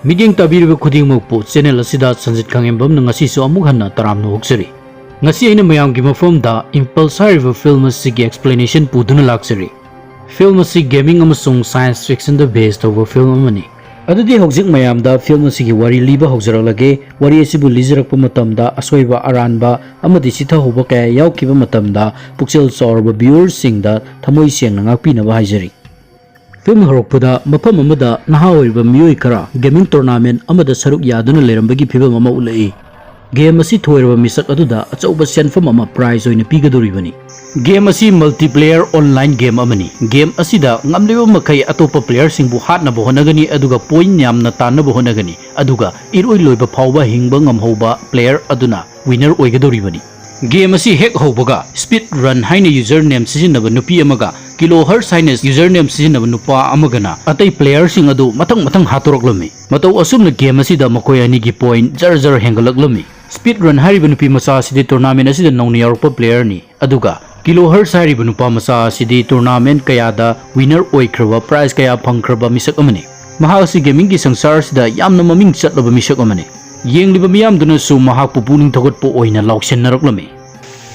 Migyeng tabiriba khudingmukpu channel asida Sanjit Khangembam na ngasisu amuk hanna taramnu hoksari. Ngasi aina mayamgi mafamda impulse hariba film asigi explanation puduna laksari. Film asi gaming amasung science fiction da based over film amani. Adudi hojik mayamda film asigi wari liba hojaraklage wari asibu lijarakpa matamda asoiba aranba amadi sitha hoba kaya yaukiba matamda pukchel chaurba viewers singda thamoi sengna ngakpinaba haijari. Film horokpada mafam amada naha oiriba miyoi khara gaming tournament amada saruk yaduna lerambagi phibam ama ulai. Game asi thoiraba misak aduda achauba senfam ama prize oina pigadoribani. Game asi multiplayer online game amani. Game asida ngamleba makai atopa player singbu hatnaba honagani aduga point yamna tanaba honagani aduga iroi loiba phauba hingba ngamhoba player aduna winner oigadoribani. Game asi hek hobaga speed run haina username sijinaba nupi amaga kilohertz haina username sijinaba nupa amagana atai player sing adu matang hatoroklami matau asumna game asida makoi ani gi point jar hengalaklami speed run hariba nupi macha asidi tournament asida nongni yarpa player ni aduga kilohertz hariba nupa macha asidi tournament kayada winner oikraba prize kaya phangkraba misak amani mahasi gaming gi sangsar sida yamna maming chatlaba misak amani yengliba miyamduna su mahak pupuning thogatpo oina lauksennaroklami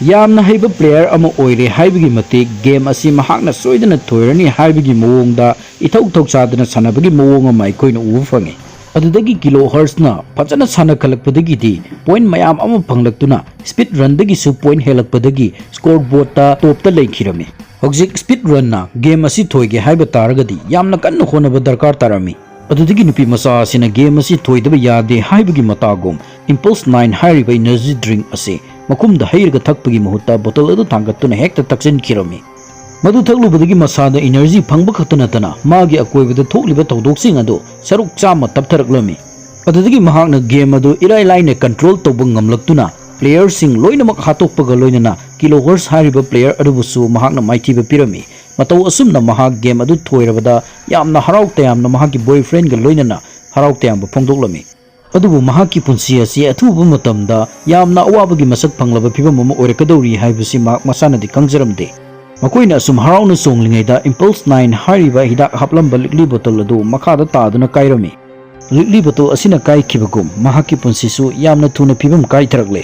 yamna haiba player ama oire haibigi mate game asi mahakna soidana thoirani haibigi mawongda ithau chadana sanabagi mawong ama aikoina ubu fangi adudagi kilohertz na fajana sana khalakpadagi di point mayam ama phanglaktuna speed run dagi su point helakpadagi scoreboard ta top ta leikhirami hojik speed run na game asi thoige haiba taragadi yamna kanna khonaba darkar tarami adudagi nupi masa asina game asi thoidaba yade haibigi matagum impulse 9 hariba energy drink ase makumda hairga thakpagi mahutta bottle adu thangatuna hekta taksin kirami madu thaklubadagi masada energy phangba khatana tana magi akoibada thokliba tawdoksing adu saruk chama taptharaklami adudagi mahakna game adu irai laina control tawba ngamlaktuna player sing loinamak hatokpaga loinana kilohertz hariba player adubusu mahakna maithiba pirami matau asumna mahak game adu thoirabada yamna haraukta yamna mahaki boyfriend ga loinana haraukta yamba phongdoklami adubu mahaki punsi asi athuba matamda yamna awabagi masak phanglaba phibam ama oirakadori haibasi mak masanadi kangjaramde makoina asum harauna songlingaida impulse 9 hariba hidak haplamba likli bottle adu makhada taduna kairami likli bottle asina kai khibagum mahaki punsi su yamna thuna phibam kai tharakle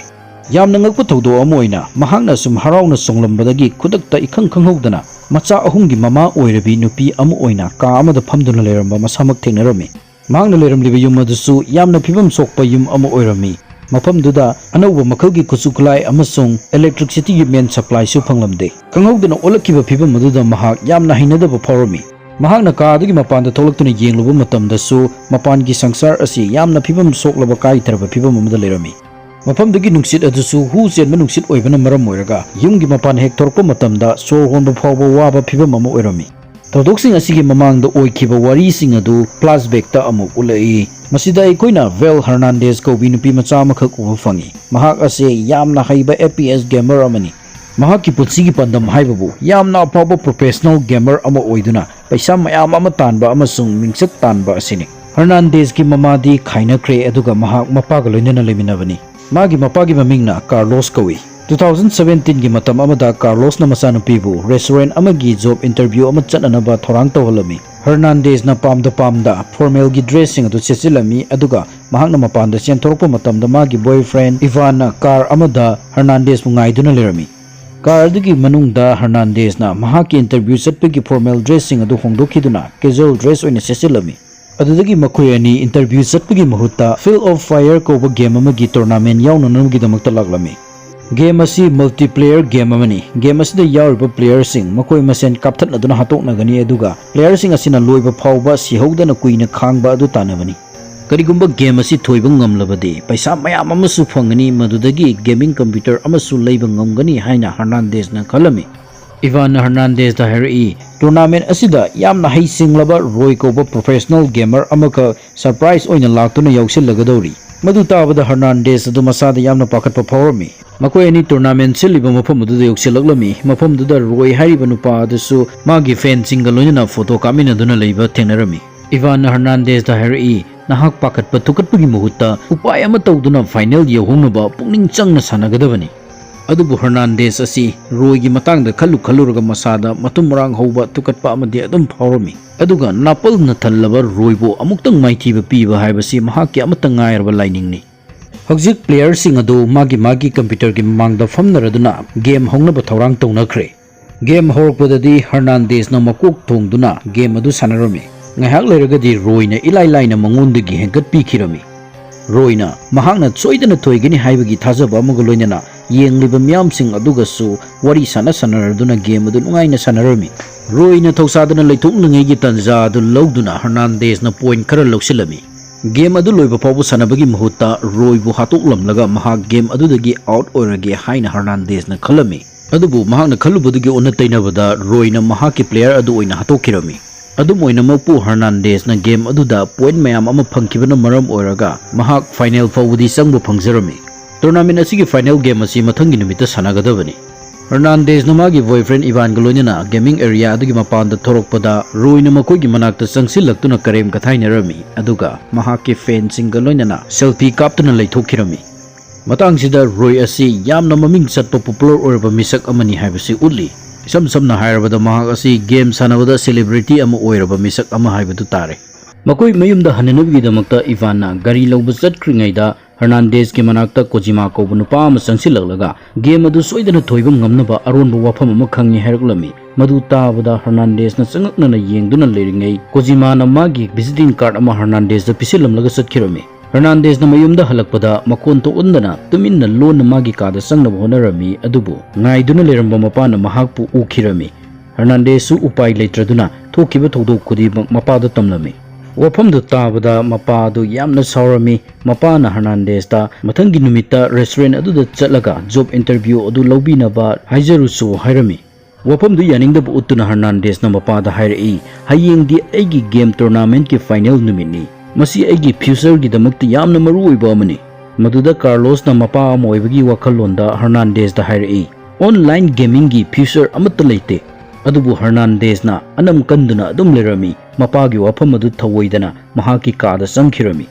yamna ngakpa thawdo ama oina mahakna asum harauna songlambadagi khudakta ikhang khanghodana macha ahumgi mama oirabi nupi ama oina ka amada phamduna leramba masamak thengnarami mahakna leramliba yum adusu yamna phibam sokpa yum ama oirami mafamduda anauba makhalgi kuchukulai amasung electricity gi main supply su phanglamde kanghodana olakiba phibam aduda mahak yamna hainadaba phawrami mahakna ka adagi mapanda tholaktuna yengluba matamda su mapangi sangsar asi yamna phibam soklaba kai tarba phibam amada lerami mafamdagi nungsit adusu hu chenba nungsit oibana maram oiraga yumgi mapan hek thorpa matamda sor honba phawba waba phibam ama oirami tawdoksing asigi mamangda oikiba wari sing adu flashback ta amu ulai masida aikoina Vel Hernandez ko binupi macha makhak uba fangi mahak ase yamna haiba FPS gamer amani mahaki putsigi pandam haibabu yamna apaba professional gamer ama oiduna paisa mayam ama tanba amasung mingsak tanba asini Hernandez ki mamadi khaina kre aduga mahak mapaga loinana leminabani magi mapagi mamingna Carlos kawi 2017 gi matam amada Carlos na masanupibu restaurant amagi job interview ama chananaba thorang tawhalami Hernandez na pamda formal gi dressing adu chechilami aduga mahakna mapanda chenthorpa matamda magi boyfriend Ivana car amada Hernandez mungaiduna lerami car adigi manungda Hernandez na mahaki interview chatpagi formal dressing adu hongdokhiduna casual dress oina chechilami adudagi makoi ani interview chatpagi mahutta Field of Fire ko ba game amagi tournament yaunanamgi damakta laglami game asi multiplayer game amani game asida yauriba player sing makoi masen kapthat aduna hatoknagani aduga player sing asina loiba phawba sihodana kuina khangba adu tanabani karigumba game asi thoiba ngamlabadi paisa mayam amasu phangani madudagi gaming computer amasu leiba ngamgani haina Hernandez na khalami Ivana Hernandez da heri tournament asida yamna hai singlaba Roy ko ba professional gamer amaka surprise oina laktuna yausilagadori madu tabada Hernandez adu masada yamna pakatpa phawrami makoi ani tournament siliba mafam aduda yoksilaglammi mafam duda Roy hariba nupa adusu magi fencing ga loina photo kamina duna leiba thengnarami Ivana Hernandez da heri nahak pakatpa thukatpagi mahutta upay ama tawduna final yahungnaba pungning changna sanagadabani ꯑꯗꯨꯕꯨ ꯍꯔꯅꯥꯟꯗꯦꯁ ꯑꯁꯤ ꯔꯣꯏꯒꯤ ꯃꯇꯥꯡꯗ ꯈꯜꯂꯨꯔꯒ ꯃꯁꯥꯗ ꯃꯇꯨꯝ ꯃꯔꯥꯡ ꯍꯧꯕ ꯇꯨꯀꯠꯄ ꯑꯃꯗꯤ ꯑꯗꯨꯝ ꯐꯥꯎꯔꯝꯃꯤ ꯑꯗꯨꯒ ꯅꯥꯄꯜꯅ ꯊꯜꯂꯕ ꯔꯣꯏꯕꯨ ꯑꯃꯨꯛꯇꯪ ꯃꯥꯏꯊꯤꯕ ꯄꯤꯕ ꯍꯥꯏꯕꯁꯤ ꯃꯍꯥꯛꯀꯤ ꯑꯃꯠꯇ ꯉꯥꯏꯔꯕ ꯂꯥꯏꯅꯤꯡꯅꯤ ꯍꯧꯖꯤꯛ ꯄ꯭ꯂꯦꯌꯔꯁꯤꯡ ꯑꯗꯨ ꯃꯥꯒꯤ ꯀꯝꯄ꯭ꯌꯨꯇꯔꯒꯤ ꯃꯃꯥꯡꯗ ꯐꯝꯅꯔꯗꯨꯅ ꯒꯦꯝ ꯍꯧꯅꯕ ꯊꯧꯔꯥꯡ ꯇꯧꯅꯈ꯭ꯔꯦ ꯒꯦꯝ ꯍꯧꯔꯛꯄꯗꯗꯤ ꯍꯔꯅꯥꯟꯗꯦꯁꯅ ꯃꯀꯣꯛ ꯊꯣꯡꯗꯨꯅ ꯒꯦꯝ ꯑꯗꯨ ꯁꯥꯟꯅꯔꯝꯃꯤ ꯉꯥꯏꯍꯥꯛ ꯂꯩꯔꯒꯗꯤ ꯔꯣꯏꯅ ꯏꯂꯥꯏ ꯂꯥꯏꯅ ꯃꯉꯣꯟꯗꯒꯤ ꯍꯦꯟꯒꯠꯄꯤꯈꯤꯔꯝꯃꯤ ꯔꯣꯏꯅ ꯃꯍꯥꯛꯅ ꯁꯣꯏꯗꯅ ꯊꯣꯏꯒꯅꯤ ꯍꯥꯏꯕꯒꯤ ꯊꯥꯖꯕ ꯑꯃꯒ ꯂꯣꯏꯅꯅ ꯌꯦꯡꯂꯤꯕ ꯃꯤꯌꯥꯝꯁꯤꯡ ꯑꯗꯨꯒꯁꯨ ꯋꯥꯔꯤ ꯁꯥꯟꯅꯔꯗꯨꯅ ꯒꯦꯝ ꯑꯗꯨ ꯅꯨꯡꯉꯥꯏꯅ ꯁꯥꯟꯅꯔꯝꯃꯤ ꯔꯣꯏꯅ ꯊꯧꯁꯥꯗꯅ ꯂꯩꯊꯣꯛꯅꯤꯡꯉꯩꯒꯤ ꯇꯟꯖꯥ ꯑꯗꯨ ꯂꯧꯗꯨꯅ ꯍꯔꯅꯥꯟꯗꯦꯁꯅ ꯄꯣꯏꯟꯠ ꯈꯔ ꯂꯧꯁꯤꯜꯂꯝꯃꯤ ꯒꯦꯝ ꯑꯗꯨ ꯂꯣꯏꯕ ꯐꯥꯎꯕ ꯁꯥꯟꯅꯕꯒꯤ ꯃꯍꯨꯠꯇ ꯔꯣꯏꯕꯨ ꯍꯥꯠꯇꯣꯛꯂꯝꯂꯒ ꯃꯍꯥꯛ ꯒꯦꯝ ꯑꯗꯨꯗꯒꯤ ꯑꯥꯎꯠ ꯑꯣꯏꯔꯒꯦ ꯍꯥꯏꯅ ꯍꯔꯅꯥꯟꯗꯦꯁꯅ ꯈꯜꯂꯝꯃꯤ ꯑꯗꯨꯕꯨ ꯃꯍꯥꯛꯅ ꯈꯜꯂꯨꯕꯗꯨꯒꯤ ꯑꯣꯟꯅ ꯇꯩꯅꯕꯗ ꯔꯣꯏꯅ ꯃꯍꯥꯛꯀꯤ ꯄ꯭ꯂꯦꯌꯔ ꯑꯗꯨ ꯑꯣꯏꯅ ꯍꯥꯠꯇꯣꯛꯈꯤꯔꯝꯃꯤ ꯑꯗꯨꯝ ꯑꯣꯏꯅꯃꯛꯄꯨ ꯍꯔꯅꯥꯟꯗꯦꯁꯅ ꯒꯦꯝ ꯑꯗꯨꯗ ꯄꯣꯏꯟꯠ ꯃꯌꯥꯝ ꯑꯃ ꯐꯪꯈꯤꯕꯅ ꯃꯔꯝ ꯑꯣꯏꯔꯒ ꯃꯍꯥꯛ ꯐꯥꯏꯅꯦꯜ ꯐꯥꯎꯕꯗꯤ ꯆꯪꯕ ꯐꯪꯖꯔꯝꯃꯤ ꯇꯣꯔꯅꯥꯃꯦꯟꯠ ꯑꯁꯤꯒꯤ ꯐꯥꯏꯅꯦꯜ ꯒꯦꯝ ꯑꯁꯤ ꯃꯊꯪꯒꯤ ꯅꯨꯃꯤꯠꯇ ꯁꯥꯟꯅꯒꯗꯕꯅꯤ ꯍꯔꯅꯥꯟꯗꯦꯁꯅ ꯃꯥꯒꯤ ꯕꯣꯏꯐ꯭ꯔꯦꯟ ꯏꯚꯥꯟꯒ ꯂꯣꯏꯅꯅ ꯒꯦꯃꯤꯡ ꯑꯦꯔꯤꯌꯥ ꯑꯗꯨꯒꯤ ꯃꯄꯥꯟꯗ ꯊꯣꯔꯛꯄꯗ ꯔꯣꯏꯅ ꯃꯈꯣꯏꯒꯤ ꯃꯅꯥꯛꯇ ꯆꯪꯁꯤꯜꯂꯛꯇꯨꯅ ꯀꯔꯦꯝ ꯀꯊꯥꯏꯅꯔꯝꯃꯤ ꯑꯗꯨꯒ ꯃꯍꯥꯛꯀꯤ ꯐꯦꯟꯁꯤꯡꯒ ꯂꯣꯏꯅꯅ ꯁꯦꯜꯐꯤ ꯀꯥꯞꯇꯨꯅ ꯂꯩꯊꯣꯛꯈꯤꯔꯝꯃꯤ ꯃꯇꯥꯡꯁꯤꯗ ꯔꯣꯏ ꯑꯁꯤ ꯌꯥꯝꯅ ꯃꯃꯤꯡ ꯆꯠꯄ ꯄꯣꯄꯨꯂꯔ ꯑꯣꯏꯔꯕ ꯃꯤꯁꯛ ꯑꯃꯅꯤ ꯍꯥꯏꯕꯁꯤ ꯎꯠꯂꯤ ꯏꯁꯝ ꯁꯝꯅ ꯍꯥꯏꯔꯕꯗ ꯃꯍꯥꯛ ꯑꯁꯤ ꯒꯦꯝ ꯁꯥꯟꯅꯕꯗ ꯁꯦꯂꯤꯕ꯭रिꯇꯤ ꯑꯃ ꯑꯣꯏꯔꯕ ꯃꯤꯁꯛ ꯑꯃ ꯍꯥꯏꯕꯗꯨ ꯇꯥꯔꯦ ꯃꯈꯣꯏ ꯃꯌꯨꯝꯗ ꯍꯟꯅꯅꯕꯒꯤꯗꯃꯛꯇ ꯏꯚꯥꯟꯅ ꯒꯥꯔꯤ ꯂꯧꯕ ꯆꯠꯈ꯭ꯔꯤꯉꯩꯗ ꯍꯔꯅꯥꯟꯗꯦꯁꯀꯤ ꯃꯅꯥꯛꯇ ꯀꯣꯖꯤꯃꯥ ꯀꯧꯕ ꯅꯨꯄꯥ ꯑꯃ ꯆꯪꯁꯤꯜꯂꯛꯂꯒ ꯒꯦꯝ ꯑꯗꯨ ꯁꯣꯏꯗꯅ ꯊꯣꯏꯕ ꯉꯝꯅꯕ ꯑꯔꯣꯟꯕ ꯋꯥꯐꯝ ꯑꯃ ꯈꯪꯉꯤ ꯍꯥꯏꯔꯛꯂꯝꯃꯤ ꯃꯗꯨ ꯇꯥꯕꯗ ꯍꯔꯅꯥꯟꯗꯦꯁꯅ ꯆꯉꯛꯅꯅ ꯌꯦꯡꯗꯨꯅ ꯂꯩꯔꯤꯉꯩ ꯀꯣꯖꯤꯃꯥꯅ ꯃꯥꯒꯤ ꯚꯤꯖꯤꯇꯤꯡ ꯀꯥꯔꯗ ꯑꯃ ꯍꯔꯅꯥꯟꯗꯦꯁꯇ ꯄꯤꯁꯤꯜꯂꯝꯂꯒ ꯆꯠꯈꯤꯔꯝꯃꯤ ꯍꯔꯅꯥꯟꯗꯦꯁꯅ ꯃꯌꯨꯝꯗ ꯍꯜꯂꯛꯄꯗ ꯃꯈꯣꯟ ꯊꯣꯛꯍꯟꯗꯅ ꯇꯨꯃꯤꯟꯅ ꯂꯣꯟꯅ ꯃꯥꯒꯤ ꯀꯥꯗ ꯆꯪꯅꯕ ꯍꯣꯠꯅꯔꯝꯃꯤ ꯑꯗꯨꯕꯨ ꯉꯥꯏꯗꯨꯅ ꯂꯩꯔꯝꯕ ꯃꯄꯥꯅ ꯃꯍꯥꯛꯄꯨ ꯎꯈꯤꯔꯝꯃꯤ ꯍꯔꯅꯥꯟꯗꯦꯁꯁꯨ ꯎꯄꯥꯏ ꯂꯩꯇ꯭ꯔꯗꯨꯅ ꯊꯣꯛꯈꯤꯕ ꯊꯧꯗꯣꯛ ꯈꯨꯗꯤꯡꯃꯛ ꯃꯄꯥꯗ ꯇꯝꯂꯝꯃꯤ ꯋꯥꯐꯝꯗꯨ ꯇꯥꯕꯗ ꯃꯄꯥ ꯑꯗꯨ ꯌꯥꯝꯅ ꯁꯥꯎꯔꯝꯃꯤ ꯃꯄꯥꯅ ꯍꯔꯅꯥꯟꯗꯦꯁꯇ ꯃꯊꯪꯒꯤ ꯅꯨꯃꯤꯠꯇ ꯔꯦꯁꯇꯨꯔꯦꯟꯠ ꯑꯗꯨꯗ ꯆꯠꯂꯒ ꯖꯣꯕ ꯏꯟꯇꯔꯚ꯭ꯌꯨ ꯑꯗꯨ ꯂꯧꯕꯤꯅꯕ ꯍꯥꯏꯖꯔꯨꯆꯣ ꯍꯥꯏꯔꯝꯃꯤ ꯋꯥꯐꯝꯗꯨ ꯌꯥꯅꯤꯡꯗꯕ ꯎꯠꯇꯨꯅ ꯍꯔꯅꯥꯟꯗꯦꯁꯅ ꯃꯄꯥꯗ ꯍꯥꯏꯔꯛꯏ ꯍꯌꯦꯡꯗꯤ ꯑꯩꯒꯤ ꯒꯦꯝ ꯇꯣꯔꯅꯥꯃꯦꯟꯠꯀꯤ ꯐꯥꯏꯅꯦꯜ ꯅꯨꯃꯤꯠꯅꯤ ꯃꯁꯤ ꯑꯩꯒꯤ ꯐ꯭ꯌꯨꯆꯔꯒꯤꯗꯃꯛꯇ ꯌꯥꯝꯅ ꯃꯔꯨꯑꯣꯏꯕ ꯑꯃꯅꯤ ꯃꯗꯨꯗ ꯀꯥꯔꯂꯣꯁꯅ ꯃꯄꯥ ꯑꯃ ꯑꯣꯏꯕꯒꯤ ꯋꯥꯈꯜꯂꯣꯟꯗ ꯍꯔꯅꯥꯟꯗꯦꯁꯇ ꯍꯥꯏꯔꯛꯏ ꯑꯣꯟꯂꯥꯏꯟ ꯒꯦꯃꯤꯡꯒꯤ ꯐ꯭ꯌꯨꯆꯔ ꯑꯃꯠꯇ ꯂꯩꯇꯦ ꯑꯗꯨꯕꯨ ꯍꯔꯅꯥꯟꯗꯦꯁꯅ ꯑꯅꯝ ꯀꯟꯗꯨꯅ ꯑꯗꯨꯝ ꯂꯩꯔꯝꯃꯤ ꯃꯄꯥꯒꯤ ꯋꯥꯐꯝ ꯑꯗꯨ ꯊꯧꯑꯣꯏꯗꯅ ꯃꯍꯥꯛꯀꯤ ꯀꯥꯗ ꯆꯪꯈꯤꯔꯝꯃꯤ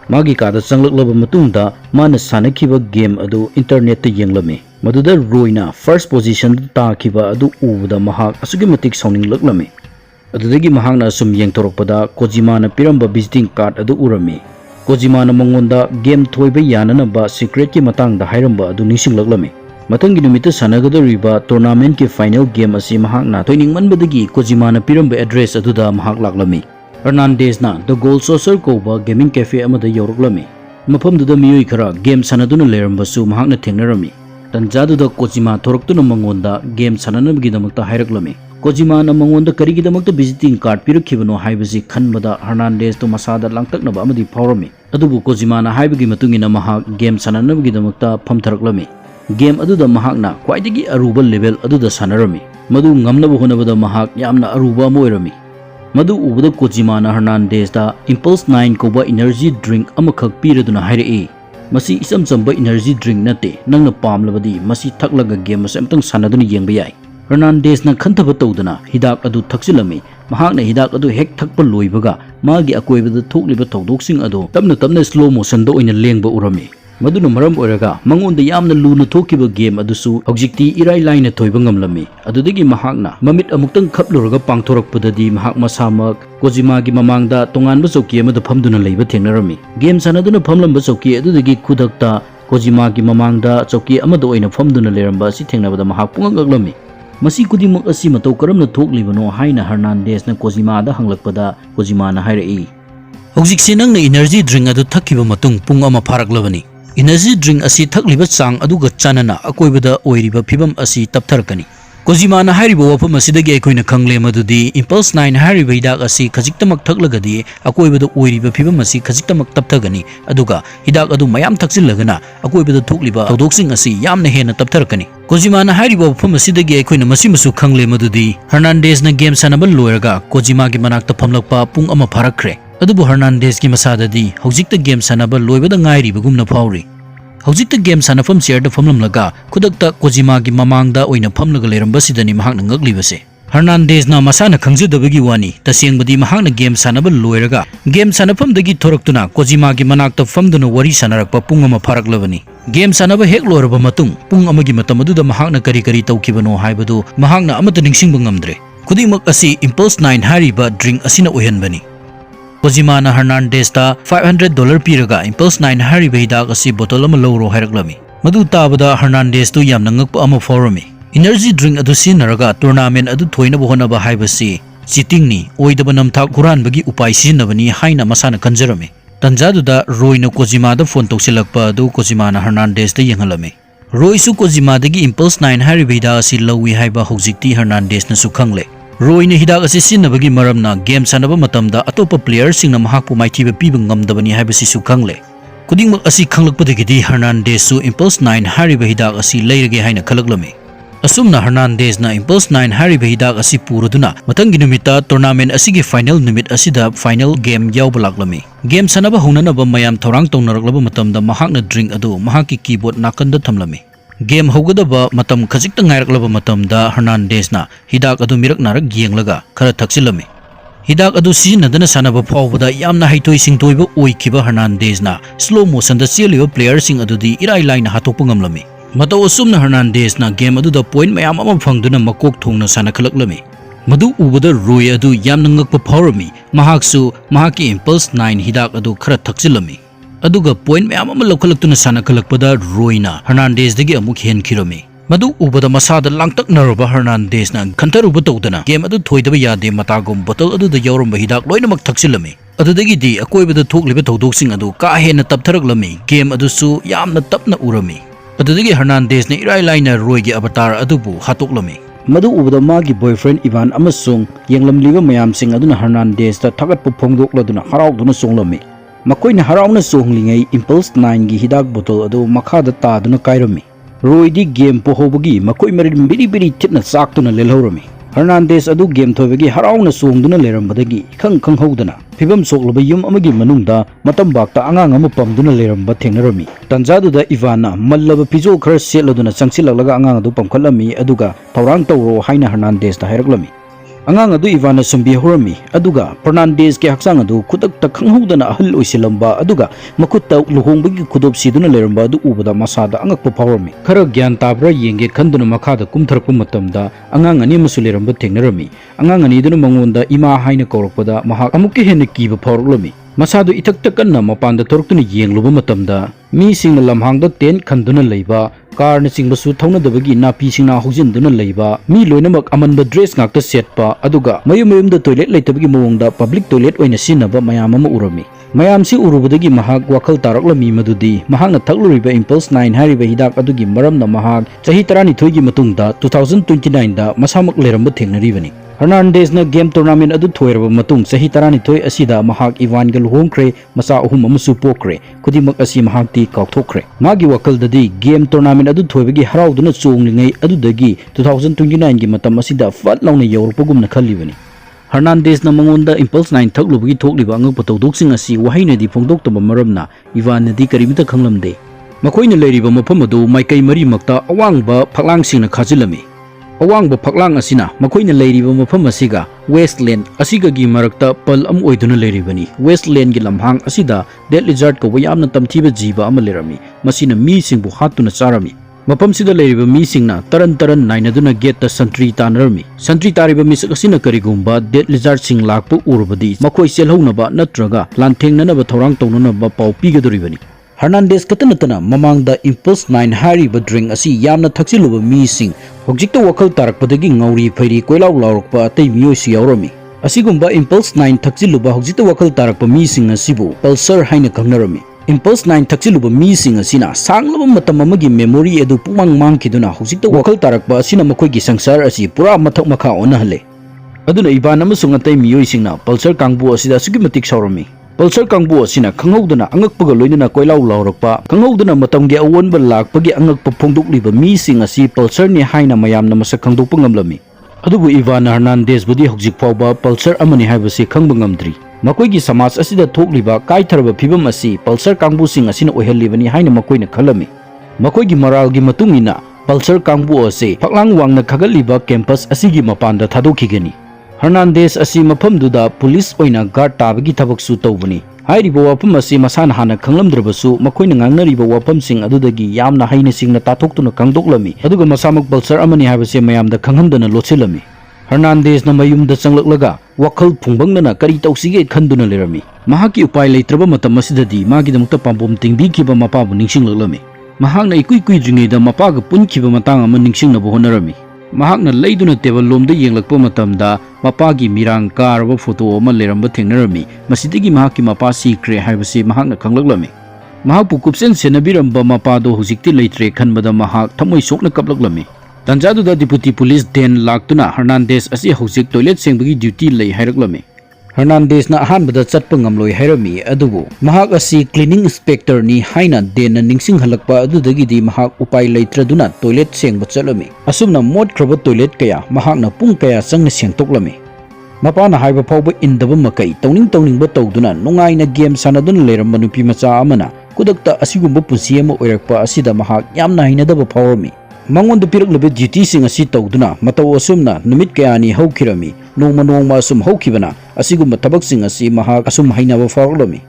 ꯃꯥꯒꯤ ꯀꯥꯗ ꯆꯪꯂꯛꯂꯕ ꯃꯇꯨꯡꯗ ꯃꯥꯅ ꯁꯥꯟꯅꯈꯤꯕ ꯒꯦꯝ ꯑꯗꯨ ꯏꯟꯇꯔꯅꯦꯠꯇ ꯌꯦꯡꯂꯝꯃꯤ ꯃꯗꯨꯗ ꯔꯣꯏꯅ ꯐꯥꯔꯁꯠ ꯄꯣꯖꯤꯁꯟꯗ ꯇꯥꯈꯤꯕ ꯑꯗꯨ ꯎꯕꯗ ꯃꯍꯥꯛ ꯑꯁꯨꯛꯀꯤ ꯃꯇꯤꯛ ꯁꯥꯎꯅꯤꯡꯂꯛꯂꯝꯃꯤ ꯑꯗꯨꯗꯒꯤ ꯃꯍꯥꯛꯅ ꯑꯁꯨꯝ ꯌꯦꯡꯊꯣꯔꯛꯄꯗ ꯀꯣꯖꯤꯃꯥꯅ ꯄꯤꯔꯝꯕ ꯚꯤꯖꯤꯇꯤꯡ ꯀꯥꯔꯗ ꯑꯗꯨ ꯎꯔꯝꯃꯤ ꯀꯣꯖꯤꯃꯥꯅ ꯃꯉꯣꯟꯗ ꯒꯦꯝ ꯊꯣꯏꯕ ꯌꯥꯅꯅꯕ ꯁꯤꯀ꯭ꯔꯦꯠꯀꯤ ꯃꯇꯥꯡꯗ ꯍꯥꯏꯔꯝꯕ ꯑꯗꯨ ꯅꯤꯡꯁꯤꯡꯂꯛꯂꯝꯃꯤ ꯃꯊꯪꯒꯤ ꯅꯨꯃꯤꯠꯇ ꯁꯥꯟꯅꯒꯗꯧꯔꯤꯕ ꯇꯣꯔꯅꯥꯃꯦꯟꯠꯀꯤ ꯐꯥꯏꯅꯦꯜ ꯒꯦꯝ ꯑꯁꯤ ꯃꯍꯥꯛꯅ ꯊꯣꯏꯅꯤꯡꯃꯟꯕꯗꯒꯤ ꯀꯣꯖꯤꯃꯥꯅ ꯄꯤꯔꯝꯕ ꯑꯦꯗ꯭ꯔꯦꯁ ꯑꯗꯨꯗ ꯃꯍꯥꯛ ꯂꯥꯛꯂꯝꯃꯤ ꯍꯔꯅꯥꯟꯗꯦꯁꯅ ꯗ ꯒꯣꯜ ꯁꯣꯁꯔ ꯀꯧꯕ ꯒꯦꯃꯤꯡ ꯀꯦꯐꯦ ꯑꯃꯗ ꯌꯧꯔꯛꯂꯝꯃꯤ ꯃꯐꯝꯗꯨꯗ ꯃꯤꯑꯣꯏ ꯈꯔ ꯒꯦꯝ ꯁꯥꯟꯅꯗꯨꯅ ꯂꯩꯔꯝꯕꯁꯨ ꯃꯍꯥꯛꯅ ꯊꯦꯡꯅꯔꯝꯃꯤ ꯇꯟꯖꯥꯗꯨꯗ ꯀꯣꯖꯤꯃꯥ ꯊꯣꯔꯛꯇꯨꯅ ꯃꯉꯣꯟꯗ ꯒꯦꯝ ꯁꯥꯟꯅꯅꯕꯒꯤꯗꯃꯛꯇ ꯍꯥꯏꯔꯛꯂꯝꯃꯤ ꯀꯣꯖꯤꯃꯥꯅ ꯃꯉꯣꯟꯗ ꯀꯔꯤꯒꯤꯗꯃꯛꯇ ꯚꯤꯖꯤꯇꯤꯡ ꯀꯥꯔꯗ ꯄꯤꯔꯛꯈꯤꯕꯅꯣ ꯍꯥꯏꯕꯁꯤ ꯈꯟꯕꯗ ꯍꯔꯅꯥꯟꯗꯦꯁꯇꯨ ꯃꯁꯥꯗ ꯂꯥꯡꯇꯛꯅꯕ ꯑꯃꯗꯤ ꯐꯥꯎꯔꯝꯃꯤ ꯑꯗꯨꯕꯨ ꯀꯣꯖꯤꯃꯥꯅ ꯍꯥꯏꯕꯒꯤ ꯃꯇꯨꯡꯏꯟꯅ ꯃꯍꯥꯛ ꯒꯦꯝ ꯁꯥꯟꯅꯅꯕꯒꯤꯗꯃꯛꯇ ꯐꯝꯊꯔꯛꯂꯝꯃꯤ ꯒꯦꯝ ꯑꯗꯨꯗ ꯃꯍꯥꯛꯅ ꯈ꯭ꯋꯥꯏꯗꯒꯤ ꯑꯔꯨꯕ ꯂꯦꯚꯦꯜ ꯑꯗꯨꯗ ꯁꯥꯟꯅꯔꯝꯃꯤ ꯃꯗꯨ ꯉꯝꯅꯕ ꯍꯣꯠꯅꯕꯗ ꯃꯍꯥꯛ ꯌꯥꯝꯅ ꯑꯔꯨꯕ ꯑꯃ ꯑꯣꯏꯔꯝꯃꯤ ꯃꯗु उबदा कोजिमाना हर्नांडेज़दा इम्पल्स 9 कोबा एनर्जी ड्रिंक अमखक पीरदुना हाइरई मसी इसम चंबा एनर्जी ड्रिंक नते नंगना पामलबदी मसी थकलगा गेम मसे अमतंग सानदुना येंबा याय हर्नांडेज़ना खंथब तौदना हिदाक अदु थक्सिलमी महाकना हिदाक अदु हेक थकपा लोइबगा मागी अकोइबदा थोकलिबा थौदोकसिंग अदु तमना तमना स्लो मोशन दा ओइना लेंबा उरमी मदुना मरम ओइरगा मंगोंदा यामना लूना थोकिबा गेम अदुसु हौजिक्ति इराय लाइना थोइबा ngamlami अदुदगी महाकना ममित अमुक्तंग खपलुरगा पांगथोरकपददी महाक मसामक कोजिमागी ममांगदा तोंगानबा चौकी अमदा फमदुना लेबा थेंगनरमी गेम सानदुना फमलंबा चौकी अदुदगी खुदकता कोजिमागी ममांगदा चौकी अमदा ओइना फमदुना लेरंबा असि थेंगनबदा महाक पुंगगलमी मसी कुदिमक असि मतौ करमना थोकलिबनो हाइना हर्नांडेज़ना कोजिमादा हंगलकपदा कोजिमाना हाइरई हौजिक्से नंगना एनर्जी ड्रिंक अदु थक्किबा मतुंग पुंग अमा फारकलबनी एनर्जी ड्रिंक असी थकलिबा चांग अदुगा चानना अकोइबदा ओइरिबा फिबम असी तपथरकनी कोजिमाना हाइरिबा वफम असिदगी अखोइना खंगले मदुदी इम्पल्स 9 हाइरिबा हिदाक असी खजिक्तमक थकलगदी अकोइबदा ओइरिबा फिबम असी खजिक्तमक तपथगनी अदुगा हिदाक अदु मयाम थक्सिलगना अकोइबदा थोकलिबा थौदोकसिंग असी यामना हेना तपथरकनी कोजिमाना हाइरिबा वफम असिदगी अखोइना मसिमसु खंगले मदुदी हर्नांडेज़ना गेम सानबा लोइरगा कोजिमागी मनाक्ता फमलकपा पुंग अमा फारकख्रे अदुबु हर्नांडेज़की मसाददी हौजिक्ता गेम सानबा लोइबदा ngairibagumna फाउरी हौजिक्ता गेम सानफम चेयरदा फमलमलगा खुदकता कोजिमागी ममांगदा ओइना फमलगा लेरंबसिदनी महाकना ngakliबसे Hernandezna masana khangjedabagi wani tasengbadi mahakna game sanaba loiraga game sanafamdagi thoraktuna Kojima gi manakta famduna wari sanarakpa pung ama pharaklabani game sanaba hek loiraba matung pung amagi matam aduda mahakna kari kari tawkibano haibadu mahakna amata ningsingba ngamdre khudingmak asi impulse 9 hariba drink asina ohenbani Kojima na Hernandez ta $500 piraga impulse 9 hariba hidak asi bottle ama lowro hairaklami madu tabada Hernandez tu yamna ngakpa ama forami energy drink adu sinaraga tournament adu thoina bohonaba haibasi cheating ni oidaba namthak huran bagi upai sinabani haina masana kanjarame tanjaduda roina Kojima da phone toksilakpa adu Kojima na Hernandez da yenghalame Roy su Kojima dagi impulse 9 haribida asi lawi haiba hojikti Hernandez na su khangle Roy ne hidak asi sinabagi maramna game sanaba matamda atopa player singna mahakpu maithiba piba ngamdabani haibasi su khangle kudingmak asi khanglakpadagidi Hernandez su impulse 9 hariba hidak asi leirage haina khalaklame Asumna Hernandez na impulse 9 hariba hidak asi puraduna matangi numita tournament asigi final numit asida final game yawbalaklami game sanaba hunanaba mayam thorang tawnaраklaba matamda mahakna drink adu mahaki keyboard nakanda thamlami game hogadaba matam khajikta ngairaklaba matamda Hernandez na hidak adu mirak narak yenglaga khara thaksilami hidak adu sinadana sanaba phawbada yamna haitoi singtoiba oikiba Hernandez na slow motion da cheliba player sing adudi irai laina hatokpa ngamlami Matau asumna Hernandez na game adu da point mayam ama phangduna makok thongna sana khalaklami madu ubada Roy adu yamna ngakpa phawrami mahaksu mahaki impulse 9 hidak adu khara thaksilami aduga point mayam ama lokhalakuna sana khalakpada Roy na Hernandez dagi amuk henkhirami madu ubada masada langtak naraba Hernandez na khantaruba tawdana game adu thoidaba yade matagum bottle adu da yawramba hidak loinamak thaksilami adudagi di akoibada thokliba tawdoksing adu ka hena taptharaklami game adu su yamna tapna urami Adudagi Hernandez na irai laina Roy gi avatar adubu hatoklami madu ubada magi boyfriend Ivan amasung yenglamliba mayam sing aduna Hernandez ta thagatpu phongdokladuna harauduna songlami makoina harauna songlingei impulse 9 gi hidak bottle adu makhada taduna kairami Roy di game pohobagi makoi marin biri biri thitna saktuna lelhorami Hernandez adu game thoibagi harauna songduna lerambadagi khang hodana Pibam soklaba yum amagi manungda matam bakta angang ama pamduna leramba thengnarami tanjaduda Ivana mallaba pijo khara seladuna changsilaklaga angang adu pamkhalami aduga thorang tawro haina Hernandez ta hairaklami angang adu Ivana sumbi horami aduga Hernandez ke haksang adu khudak ta khanghodana ahal oisilamba aduga makutta luhongbagi khudop siduna leramba adu ubada masada angakpa phawrami khara gyan tabra yenge khanduna makhada kumtharakpa matamda angang ani masu leramba thengnarami angang ani duna mangonda ima haina kawrakpada mahak amukke hena kiba phawraklami masadu ithakta kanna mapanda thoraktuna yengluba matamda mi singna lamhangda tent khanduna leiba car na singbasu thaunadabagi napi singna hojinduna leiba mi loinamak amanba dress ngakta setpa aduga mayum-mayumda toilet leitabagi mawongda public toilet oina sinaba mayam ama urami mayam si urubadagi mahak wakhal taraklami madudi mahakna thakluriba impulse 9 hariba hidak adugi maramna mahak chahi 12 gi matungda 2029 da masamak leramba thengnaribani Hernandez na game tournament adu thoiraba matung chahi 12 asida mahak Ivan ga luhongkre masa ahum amasu pokre khudimak asi mahak ti kaukthokre magi wakal dadi game tournament adu thoibagi harauduna chonglingai adudagi 2029 gi matam asida fat launa yawrpagumna khalibani Hernandez na mangonda impulse 9 thaklubagi thokliba angak patawdoksing asi wahaina di phongdoktaba maramna Ivan nadi karimita khanglamde makoina leiriba mafam adu maikai mari makta awangba phaklangsingna khajilami awangba phaklang asina makoina leiriba mafam asiga westland asiga gi marakta pal am oiduna leiribani westland gi lamhang asida dead lizard ko yamna tamthiba jiba ama lerami masina mi singbu hatuna charami mafam sida leiriba mi singna taran nainaduna gate ta santri tanarmi santri tariba misak asina karigumba dead lizard sing lakpu urbadi makoi selhounaba natraga lanthengnanaba thorang tawnanaba pau pigadoribani Hernandez katanatana mamangda impulse 9 hariba drink asi yamna thakchiluba mi sing hojikta wakhal tarakpadagi ngauri phairi koilaw lawrakpa atei miyoisi yawrami asigumba impulse 9 thakchiluba hojikta wakhal tarakpa mi sing asibu pulsar haina khangnarami impulse 9 thakchiluba mi sing asina sanglaba matam amagi memory edu pumang mangkiduna hojikta wakhal tarakpa asina makoigi sangsar asi pura mathak makha onahale aduna Ivan amasung atei miyoisingna pulsar kangbu asida sugimatik sawrami Pulsar kangbu asina khanghodana angakpaga loinana koilaw lawrakpa khanghodana matamgi awonba lakpagi angakpa phongdokliba mi sing asi pulsar ni haina mayamna masak khangdokpa ngamlami adubu Ivana Hernandez budi hojik phawba pulsar amani haibasi khangba ngamdri makoigi samaj asida thokliba kaitharba phibam asi pulsar kangbu sing asina oihallibani haina makoina khalami makoigi moralgi matungina Pulsar kangbu ase phaklang wangna khagalliba campus asigi mapanda thadokhigani. Hernandez asi mafamduda police oina guard tabagi thabaksu tawbani. Hairiba wafam asi masana hana khanglamdrabasu makoina ngangnariba wafamsing adudagi yamna haina singna tathoktuna kangdoklami aduga masamak pulsar amani habase mayamda khanghamdana lotsilami. Hernandez na mayumda changlaklaga wakhal phungbangnana kari tawsige khanduna lerami. Mahaki upai leitraba matam asidadi magidamukta pambom tingbikiba mapabu ningsinglaklami. Mahakna ikuikuidringeda mapaga punkiba matang ama ningsingnaba honarami. Mahakna leiduna tebal lomda yenglakpa matamda mapagi mirang karaba photo ama leramba thengnarami. Masidagi mahaki mapa sikre haibase mahakna khanglaklami. Mahakpu kupsen senabiramba mapado hujikti leitre khanbada mahak thamoi sokna kaplaklami. Tanjaduda Deputy Police Den laktuna Hernandez asi hujik toilet sengbagi duty lei hairaklami. Hernandez na ahanbada chatpa ngamloi hairami adubu mahak asi cleaning inspector ni haina Den na ningsing halakpa adudagidi mahak upai leitraduna toilet sengba chalami. Asumna mod kraba toilet kaya mahakna pung kaya changna sengtoklami. Mapana haiba phawba indaba makai tawningba tawduna nungaina game sanaduna leramba nupi macha amana kudakta asigumba punsi ama oirakpa asida mahak yamna hainadaba phawrami. Mangonda piraklaba duty sing asi tawduna mataw asumna numit kayani hawkirami nongma asum hawkibana asigumba tabaksing asi mahak asum hainaba phawrami.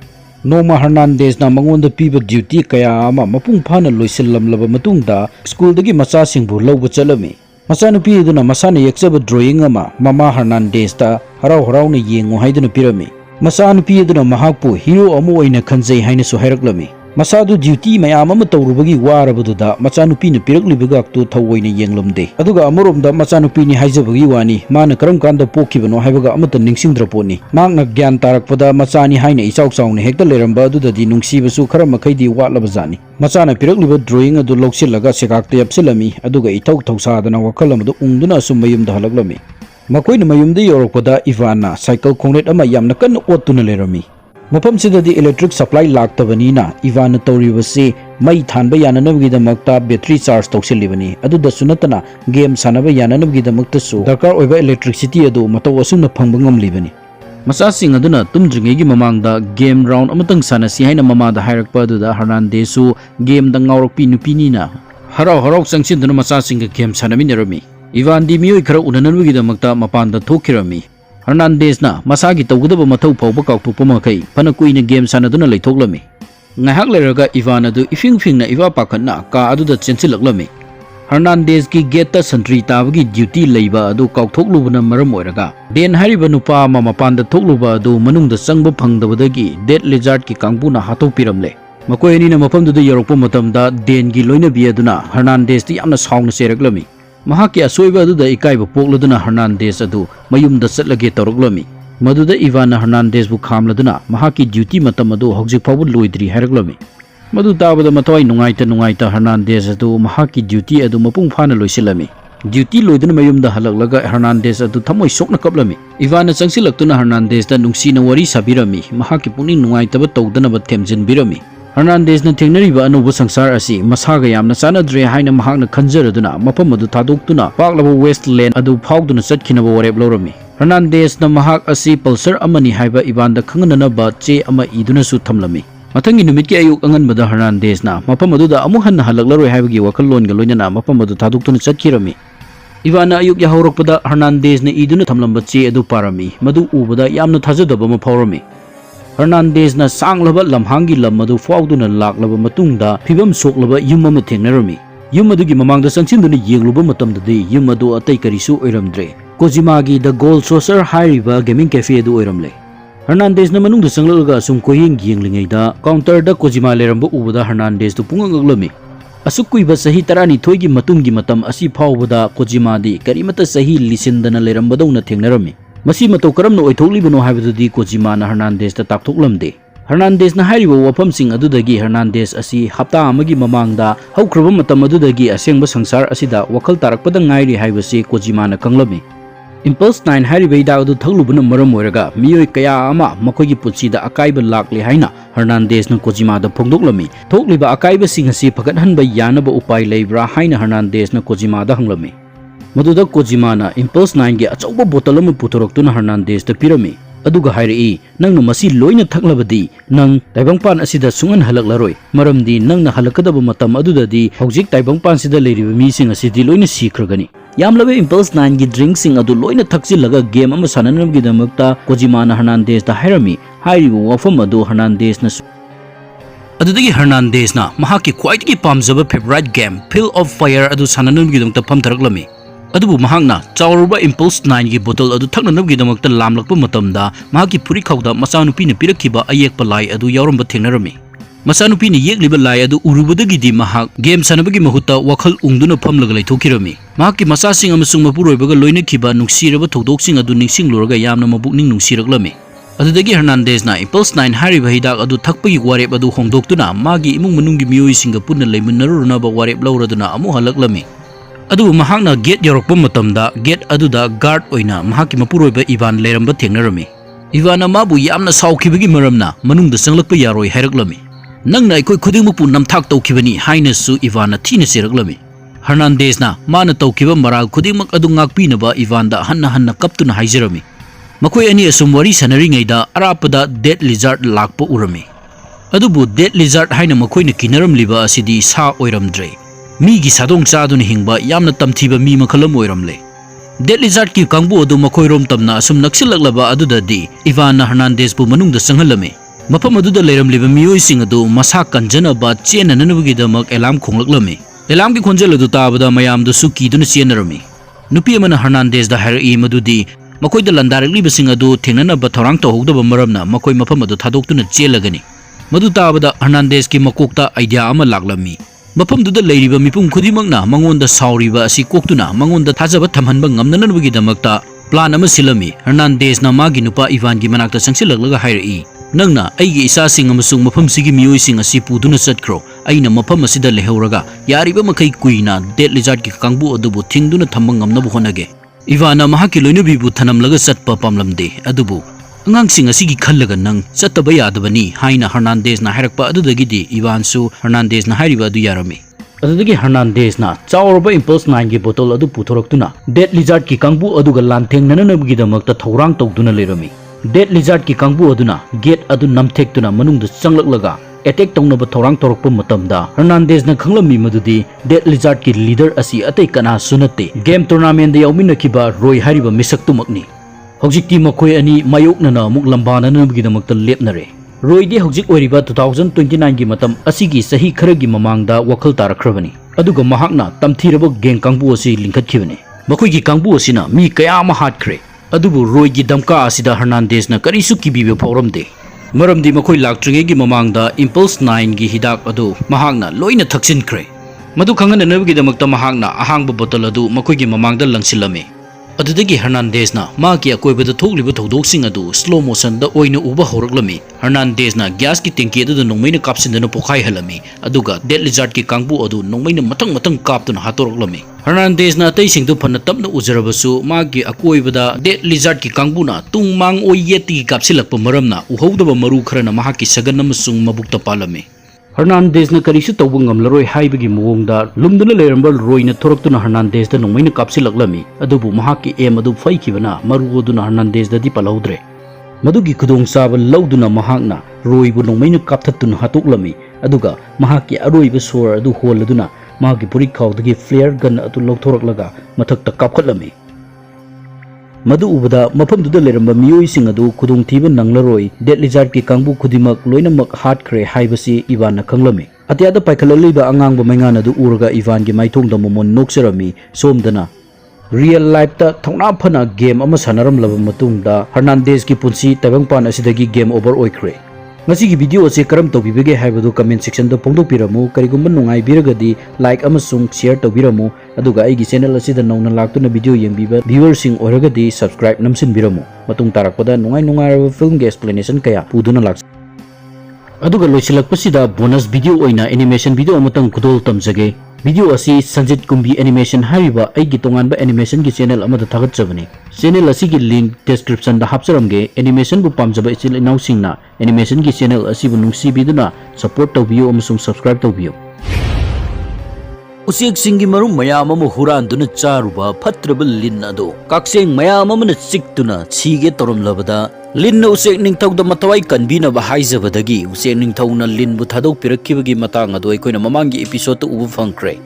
Noma Hernandez na mangonda piba duty kaya ama mapung phana loisillamlaba matungda school dagi macha singbu lawba chalami. Machanupi aduna masana yeksaba drawing ama mama Hernandez ta harau na yengu haiduna pirami. Machanupi aduna mahakpu hero ama oina khanjai haina su hairaklami. Masadu duty mayam ama tawrubagi warabaduda machanupina piraklibagaktu thawoina yenglamde. Aduga amoromda machanupini haijabagi wani mana karam kanda pokibano haibaga amata ningsingdraponi. Makna gyan tarakpada machani haina ichawchawna hekta leramba adudadi nungsibasu khara makhaidi watlabajani. Machana pirakliba drawing adu lokchillaga sekakta yapsilami aduga ithau thausadana wakhal amadu ungduna asum mayumda halaklami. Makoina mayumda yorokpada Ivana cycle khongret ama yamna kanna ottuna lerami. Mafamsidadi electric supply laktabanina Ivana tawribase mai thanba yananabgidamakta battery charge tawsilibani aduda sunatana game sanaba yananabgidamakta su darkar oiba electricity adu mataw asumna phangba ngamlibani. Masasing aduna tumdringegi mamangda game round amatang sanasi haina mamada hairakpa aduda Hernandez su game da ngawrakpi nupinina harau changchinduna masasingga game sanaminarami. Ivan di miyoi khara unanabgidamakta mapanda thokirami. Hernandez na masagi tawgudaba mathau phawba kaukthokpa makai phana kuina game sanaduna leithoklami. Ngaihak leraga Ivan adu ifingna iwa pakhatna ka aduda chensilaklami. Hernandez ki gate ta santri tabagi duty leiba adu kaukthokluba maram oiraga Den hariba nupa ama mapanda thokluba adu manungda changba phangdabadagi dead lizard ki kangpuna hatokpiramle. Makoi anina mafamduda yorokpa matamda Den gi loinabi aduna Hernandez ti yamna saungna seraklami. Mahaki asoiba aduda ikaiba pokladuna Hernandez adu mayumda chatlage tawraklami. Maduda Ivana Hernandez bu khamladuna mahaki duty matam adu hojik phawba loidri hairaklami. Madu tabada mathwai nungaita Hernandez adu mahaki duty adu mapung phana loisilami. Duty loiduna mayumda halaklaga Hernandez adu thamoi sokna kaplami. Ivana changsilaktuna Hernandez da nungsina wari sabirami mahaki puning nungaitaba tawdanaba themjinbirami. Hernandez na thengnariba anuba sangsar asi masaga yamna chanadre haina mahakna khanjaraduna mafam adu thadoktuna paklaba westland adu phawduna chatkhinaba warep lorami. Hernandez na mahak asi pulsar amani haiba Ivanda khangananaba che ama iduna su thamlami. Mathangi numitki ayuk anganbada Hernandez na mafam aduda amuk hanna halaklaroi haibagi wakhallonga loinana mafam adu thadoktuna chatkirami. Ivana ayuk yahorokpada Hernandez na iduna thamlamba che adu parami madu ubada yamna thajadaba ma phawrami. Hernandez na sanglaba lamhangi lamadu fawduna laklaba matungda phibam soklaba yum ama thengnarami. Yum adugi mamangda changchinduna yengluba matamdadi yum adu atai karisu oiramdre. Kojimagi the Gold Saucer hairiba gaming cafe adu oiramle. Hernandez na manungda changlalaga asum koyeng yenglingaida counter da Kojima leramba ubada Hernandez tu pungangaglami. Asuk kuiba sahi 12 gi matungi matam asi phawbada Kojima di karimata sahi lisindana lerambadawna thengnarami. Masi mataw karamna oitholibono haibadudi Kojima na Hernandez ta takthoklamde. Hernandez na hairiba wafamsing adudagi Hernandez asi hapta amagi mamangda haukraba matam adudagi asengba sangsar asida wakhal tarakpada ngairi haibase Kojima na kanglami. Impulse 9 hairiba ida adu thaglubana maram oiraga miyoi kaya ama makoigi putsida akaiba lakle haina Hernandez na Kojima da phongdoklami. Thokliba akaiba sing asi phagathanba yanaba upai leibra haina Hernandez na Kojima da hanglami. Maduda Kojima na Impulse 9 gi achauba bottle ama puthoroktuna Hernandez da pirami. aduga hairi nangna masi loina thaklabadi nang taibangpan asida sungan halaklaroi maramdi nangna halakadaba matam adudadi hojik taibangpan sida leiriba mising asidi loina sikragani yamlabe impulse 9 gi drink sing adu loina thakchilaga game ama sananamgi damakta Kojimana Hernandez da hairami hairibu wafam adu Hernandez na adudagi Hernandez na mahaki khwaidagi pamjaba favorite game Field of Fire adu sananamgi damakta phamtharaklami adubu mahakna chawruba impulse 9 gi bottle adu thaknanamgi damakta lamlakpa matamda mahaki puri khawda machanupi na pirakhiba ayekpa lai adu yauramba thengnarami machanupi ni yekliba lai adu urubadagi di mahak game sanabagi mahutta wakhal ungduna phamlaga laithokirami mahaki machasing amasung mapuroibaga loina khiba nungsiraba thogdoksing adu ningsing luraga yamna mabukning nungsiraklami adudagi Hernandez na impulse 9 hariba hidak adu thakpagi warep adu hongdoktuna magi imung manunggi miyoisinga punna leimunarunaba warep lauraduna amu halaklami adubu mahakna gate yorokpa matamda gate aduda guard oina mahaki mapuroiba Ivan leiramba thengnarami Ivan amabu yamna saukhibagi maramna manungda changlakpa yaroi hairaklami nangna aikoi khudingmukpu namthak tawkhibani hainasu Ivan na thina seraklami Hernandez na mana tawkhiba maral khudingmak adu ngakpinaba Ivan da hanna kaptuna haijarami makoi ani asum wari sanaringaida arapada dead lizard lakpa urami adubu dead lizard haina makoina kinaramliba asidi sa oiramdre migi sadong chaduna hingba yamna tamthiba mi makhalam oiramle dead lizard ki kangbu adu makoirom tamna asum naksilaklaba adudadi Ivan Hernandez bu manungda sanghalame mafam aduda leiramliba miyoising adu masa kanjanaba chenananabgidamak elam khonglaklammi elam ki khonjel adu tabada mayamda sukiduna chenarami nupi amana Hernandez da hairi madudi makoi da landarakliba adu thengnanaba thorang tawhogdaba maramna makoi mafam adu thadoktuna chelagani madu tabada Hernandez ki makokta idea ama laklammi mafam duda leiriba mipum khudimakna mangonda sauriba asi koktuna mangonda thajaba thamhanba ngamnanabgidamakta plan ama silami Hernandez na magi nupa Ivan gi manakta sangsilaklaga hairi nangna aigi isasing amasung mafam sigi miyoising asi puduna chatkro aina mafam asida lehauraga yariba makai kuina dead lizard ki kangbu adubu thingduna thamma ngamnabu honage Ivana mahaki loinabibu thanamlaga chatpa pamlamde adubu angangsing asigi khallaga nang chattaba yadabani haina Hernandez na hairakpa adudagidi Ivansu Hernandez na hairiba adu yarami adudagi Hernandez na chawraba impulse 9 gi bottle adu puthoroktuna dead lizard ki kangbu aduga lantheng nananabgidamakta thorang tawduna lerami dead lizard ki kangbu aduna gate adu namthektuna manungda changlaklaga attack tawnaba thorang torokpa matamda Hernandez na khanglami madudi dead lizard ki leader asi atai kana sunate game tournament da yawminakhiba Roy hariba misaktumakni hojikti makoi ani mayoknana amuk lambana nabgidamakta lepnare Roy di hojik oriba 2029 gi matam asigi sahi kharagi mamangda wakhal tarakhrabani aduga mahakna tamthiraba gang kangbu asi lingkhatkibani makoi gi kangbu asina mi kaya ma hatkhre adubu Roy gi damka asida Hernandez na karisu kibibe foramde maramdi makoi laktringe gi mamangda impulse 9 gi hidak adu mahakna loina thaksinkhre madu khangananabgidamakta mahakna ahangba bottle adu makoi gi mamangda langsilame adudagi Hernandez na magi akoibada thogliba thodok adu slow motion da oina uba horaklami Hernandez na gas ki tanki adu nongmaina kapsindana pokhai halami aduga dead lizard ki kangbu adu nongmaina matang kaptuna hatoroklami Hernandez na tai singdu phanna tapna ujarabasu magi akoibada dead lizard ki kangbu na tungmang oyeti kapsilakpa maramna uhowdaba maru kharana mahaki sagan amasung mabukta palami Hernandez na karisu tawba ngamlaroi haibagi muwongda lumduna leiramba Roy na thoroktuna Hernandez da nongmaina kapsilaklami adubu mahaki aim adu faikibana maruoduna Hernandez da di palawdre madugi khudong chaba lawduna mahakna Roy bu nongmaina kapthatuna hatoklami aduga mahaki aroiba sor adu holaduna mahaki puri khawdagi flare gun atu lawthoraklaga mathakta kapkhatlami madu ubada mafam duda leramba miyoising adu khudong thiba nanglaroi dead lizard ki kangbu khudimak loinamak hatkhre haibasi Ivan na khanglami atyada paikhalaliba angangba maingan adu uraga Ivan gi maithongda momon noksarami somdana real life ta thongna phana game ama sanaram laba matungda Hernandez ki punsi tabangpan asidagi game over oikre ngasi gi video ase karam tawbibege haibadu comment section da pongdopiramu karigumba nungai biragadi like amasung share tawbiramu aduga aigi channel asida nongna laktuna video yengbiba viewers sing oragadi subscribe namsin biramu matung tarakpada nungai film ge explanation kaya puduna lak aduga loisilakpasida bonus video oina animation video amatang kudol tamjage video asi Sanjit Kumbi animation hariba aigi tonganba animation gi channel amada thagatchabani channel asi gi link description da hapcharamge animation bu pamjaba ichil inausingna animation gi channel asi bu nungsi biduna support tawbiyo amasung subscribe tawbiyo usik singi marum mayam amu huranduna charuba phatraba lin ado kakseng mayam amana chiktuna chige torom labada Linna usek ningthauda matawai kanbinaba haijabadagi usek ningthauna linbu thadokpirakkhibagi matang adu aikoina mamangi episode ta ubu phangkre.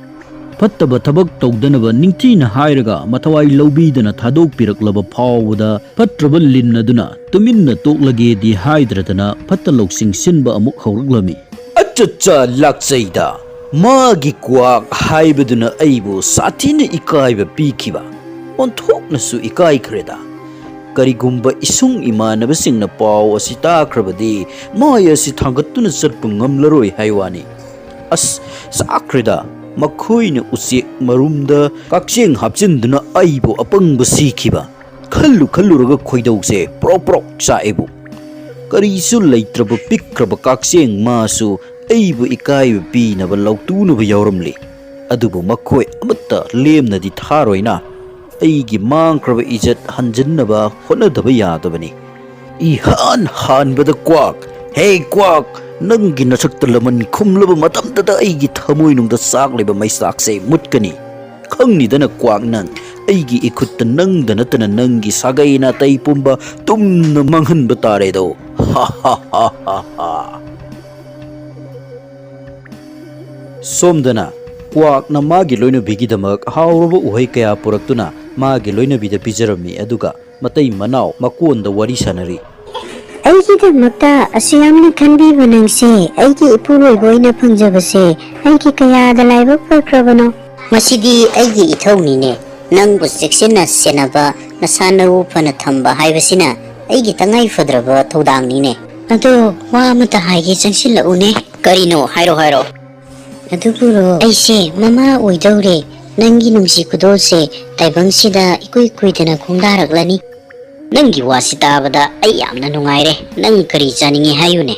Fattaba thabak tawdanaba ningthina hairaga matawai lawbidana thadokpiraklaba phawda fatraba lin aduna tuminna toklage di haidradana fatta loksing sinba amuk hawraglami. Achacha lakchaida magi kwak haibaduna aibu sathina ikaiba pikhiba onthoknasu ikai khreda. Karigumba isung imanabasingna paw asi takrabadi maya si thangattuna chatpa ngamlaroi haiwani. As sakrida makhoina usek marumda kakcheng hapchinduna aibo apangba sikhiba khalluraga khoidause prok saebu karisu leitraba pikraba kakcheng masu aibu ikaiba pinaba lautunaba yawramli adubu makhoi amatta lemnadi tharoina aigi mangkraba ijat hanjannaba honadaba yadabani I hanbada kwak hey kwak nangi nasakta laman khumlaba matamdada aigi thamoi nungda sakleba maisakse mutkani khangni dana kwak nang aigi ikhutta nangda natana nangi sagaina taipumba tumna manghanba tare do ha ha ha ha somdana kwak na magi loina bigidamak hawraba uhai kaya puraktuna magi loina bida pijarami aduga matai manau makonda wari sanari ꯑꯩꯒꯤꯗꯃꯛꯇ ꯑꯁꯨꯌꯥꯝꯅ ꯈꯟꯕꯤꯕ ꯅꯪꯁꯦ ꯑꯩꯒꯤ ꯏꯄꯨꯔꯣꯏꯕ ꯑꯣꯏꯅ ꯐꯪꯖꯕꯁꯦ ꯑꯩꯒꯤ ꯀꯌꯥꯗ ꯂꯥꯏꯕꯛ ꯐꯈ꯭ꯔꯕꯅꯣ ꯃꯁꯤꯗꯤ ꯑꯩꯒꯤ ꯏꯊꯧꯅꯤꯅꯦ ꯅꯪꯕꯨ ꯆꯦꯛꯁꯤꯟꯅ ꯁꯦꯟꯅꯕ ꯅꯁꯥ ꯅꯎ ꯐꯅ ꯊꯝꯕ ꯍꯥꯏꯕꯁꯤꯅ ꯑꯩꯒꯤ ꯇꯉꯥꯏꯐꯗ꯭ꯔꯕ ꯊꯧꯗꯥꯡꯅꯤꯅꯦ ꯑꯗꯣ ꯋꯥ ꯑꯃꯇ ꯍꯥꯏꯒꯦ ꯆꯪꯁꯤꯜꯂꯛꯎꯅꯦ ꯀꯔꯤꯅꯣ ꯍꯥꯏꯔꯣ ꯑꯗꯨꯕꯨꯔꯣ ꯑꯩꯁꯦ ꯃꯃꯥ ꯑꯣꯏꯗꯧꯔꯦ ꯅꯪꯒꯤ ꯅꯨꯡꯁꯤ ꯈꯨꯗꯣꯜꯁꯦ ꯇꯥꯏꯕꯪꯁꯤꯗ ꯏꯀꯨꯏ ꯀꯨꯏꯗꯅ ꯈꯣꯡꯗꯥꯔꯛꯂꯅꯤ ꯅꯪꯒꯤ ꯋꯥꯁꯤ ꯇꯥꯕꯗ ꯑꯩ ꯌꯥꯝꯅ ꯅꯨꯡꯉꯥꯏꯔꯦ ꯅꯪ ꯀꯔꯤ ꯆꯥꯅꯤꯡꯉꯤ ꯍꯥꯏꯌꯨꯅꯦ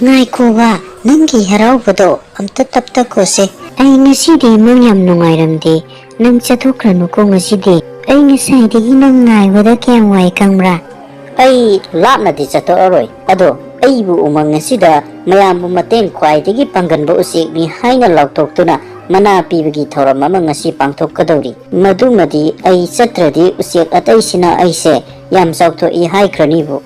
ꯉꯥꯏꯈꯣꯕ ꯅꯪꯒꯤ ꯍꯔꯥꯎꯕꯗꯣ ꯑꯝꯇ ꯇꯞꯊꯈꯣꯁꯦ ꯑꯩ ꯉꯁꯤꯗꯤ ꯃꯪ ꯌꯥꯝ ꯅꯨꯡꯉꯥꯏꯔꯝꯗꯦ ꯅꯪ ꯆꯠꯊꯣꯛꯈ꯭ꯔꯅꯨꯀꯣ ꯉꯁꯤꯗꯤ ꯑꯩ ꯉꯁꯥꯏꯗꯒꯤ ꯅꯪ ꯉꯥꯏꯕꯗ ꯀꯌꯥꯝ ꯋꯥꯏ ꯈꯪꯕ꯭ꯔꯥ ꯑꯩ ꯂꯥꯞꯅꯗꯤ ꯆꯠꯊꯣꯛꯑꯔꯣꯏ ꯑꯗꯣ ꯑꯩꯕꯨ ꯎꯃꯪ ꯑꯁꯤꯗ ꯃꯌꯥꯝꯕꯨ ꯃꯇꯦꯡ ꯈ꯭ꯋꯥꯏꯗꯒꯤ ꯄꯥꯡꯒꯟꯕ ꯎꯆꯦꯛꯅꯤ ꯍꯥꯏꯅ ꯂꯥꯎꯊꯣꯛꯇꯨꯅ ꯃꯅꯥ ꯄꯤꯕꯒꯤ ꯊꯧꯔꯝ ꯑꯃ ꯉꯁꯤ ꯄꯥꯡꯊꯣꯛꯀꯗꯧꯔꯤ ꯃꯗꯨꯃꯗꯤ ꯑꯩ ꯆꯠꯇ꯭ꯔꯗꯤ ꯎꯆꯦꯛ ꯑꯇꯩꯁꯤꯅ ꯑꯩꯁꯦ ꯌꯥꯝ ꯆꯥꯎꯊꯣꯛꯏ ꯍꯥꯏꯈ꯭ꯔꯅꯤꯕꯨ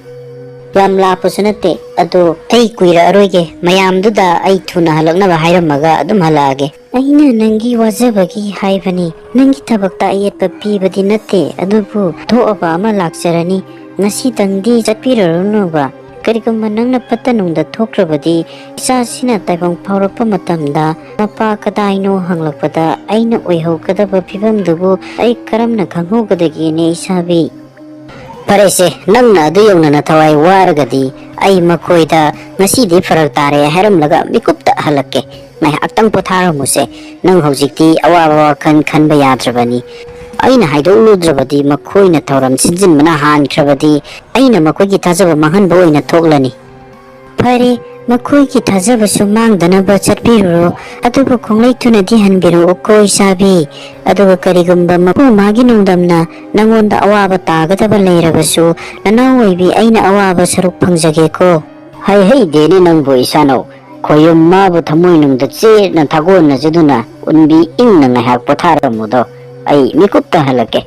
ꯌꯥꯝ ꯂꯥꯞꯄꯁꯨ ꯅꯠꯇꯦ ꯑꯗꯣ ꯑꯩ ꯀꯨꯏꯔꯛꯑꯔꯣꯏꯒꯦ ꯃꯌꯥꯝꯗꯨꯗ ꯑꯩ ꯊꯨꯅ ꯍꯜꯂꯛꯅꯕ ꯍꯥꯏꯔꯝꯃꯒ ꯑꯗꯨꯝ ꯍꯜꯂꯛꯑꯒꯦ ꯑꯩꯅ ꯅꯪꯒꯤ ꯋꯥꯖꯕꯒꯤ ꯍꯥꯏꯕꯅꯤ ꯅꯪꯒꯤ ꯊꯕꯛꯇ ꯑꯌꯦꯠꯄ ꯄꯤꯕꯗꯤ ꯅꯠꯇꯦ ꯑꯗꯨꯕꯨ ꯊꯣꯛꯑꯕ ꯑꯃ ꯂꯥꯛꯆꯔꯅꯤ ꯉꯁꯤꯇꯪꯗꯤ ꯆꯠꯄꯤꯔꯨꯔꯅꯨꯕ ꯀꯔꯤꯒꯨꯝꯕ ꯅꯪꯅ ꯐꯠꯇ ꯅꯨꯡꯗ ꯊꯣꯛꯈ꯭ꯔꯕꯗꯤ ꯏꯆꯥꯁꯤꯅ ꯇꯥꯏꯕꯪ ꯐꯥꯎꯔꯛꯄ ꯃꯇꯝꯗ ꯃꯄꯥ ꯀꯗꯥꯏꯅꯣ ꯍꯪꯂꯛꯄꯗ ꯑꯩꯅ ꯑꯣꯏꯍꯧꯒꯗꯕ ꯐꯤꯕꯝꯗꯨꯕꯨ ꯑꯩ ꯀꯔꯝꯅ ꯈꯪꯍꯧꯒꯗꯒꯦꯅꯦ ꯏꯁꯥꯕꯤ ꯐꯔꯦꯁꯦ ꯅꯪꯅ ꯑꯗꯨ ꯌꯧꯅꯅ ꯊꯋꯥꯏ ꯋꯥꯔꯒꯗꯤ ꯑꯩ ꯃꯈꯣꯏꯗ ꯉꯁꯤꯗꯤ ꯐꯔꯛ ꯇꯥꯔꯦ ꯍꯥꯏꯔꯝꯂꯒ ꯃꯤꯀꯨꯞꯇ ꯍꯜꯂꯛꯀꯦ ꯉꯥꯏꯍꯥꯛꯇꯪ ꯄꯣꯊꯥꯔꯝꯃꯨꯁꯦ ꯅꯪ ꯍꯧꯖꯤꯛꯇꯤ ꯑꯋꯥꯕ ꯋꯥꯈꯜ ꯈꯟꯕ ꯌꯥꯗ꯭ꯔꯕꯅꯤ ꯑꯩꯅ ꯍꯥꯏꯗꯣꯛꯂꯨꯗ꯭ꯔꯕꯗꯤ ꯃꯈꯣꯏꯅ ꯊꯧꯔꯝ ꯁꯤꯟꯖꯤꯟꯕꯅ ꯍꯥꯟꯈ꯭ꯔꯕꯗꯤ ꯑꯩꯅ ꯃꯈꯣꯏꯒꯤ ꯊꯥꯖꯕ ꯃꯥꯡꯍꯟꯕ ꯑꯣꯏꯅ ꯊꯣꯛꯂꯅꯤ ꯐꯔꯦ ꯃꯈꯣꯏꯒꯤ ꯊꯥꯖꯕꯁꯨ ꯃꯥꯡꯗꯅꯕ ꯆꯠꯄꯤꯔꯨꯔꯣ ꯑꯗꯨꯕꯨ ꯈꯣꯡꯂꯩ ꯊꯨꯅꯗꯤ ꯍꯟꯕꯤꯔꯛꯎꯀꯣ ꯏꯁꯥꯕꯤ ꯑꯗꯨꯒ ꯀꯔꯤꯒꯨꯝꯕ ꯃꯄꯨ ꯃꯥꯒꯤ ꯅꯣꯡꯗꯝꯅ ꯅꯪꯉꯣꯟꯗ ꯑꯋꯥꯕ ꯇꯥꯒꯗꯕ ꯂꯩꯔꯕꯁꯨ ꯅꯅꯥꯎ ꯑꯣꯏꯕꯤ ꯑꯩꯅ ꯑꯋꯥꯕ ꯁꯔꯨꯛ ꯐꯪꯖꯒꯦꯀꯣ ꯍꯩꯍꯩꯗꯦꯅꯦ ꯅꯪꯕꯨ ꯏꯁꯥꯅꯧ ꯈꯣꯌꯨꯝ ꯃꯥꯕꯨ ꯊꯃꯣꯏꯅꯨꯡꯗ ꯆꯦꯠꯅ ꯊꯥꯒꯣꯟꯅꯖꯗꯨꯅ ꯎꯟꯕꯤ ꯏꯪꯅ ꯉꯥꯏꯍꯥꯛ ꯄꯣꯊꯥꯔꯝꯃꯨꯗꯣ ꯑꯩ ꯃꯤꯀꯨꯞꯇ ꯍꯜꯂꯛꯀꯦ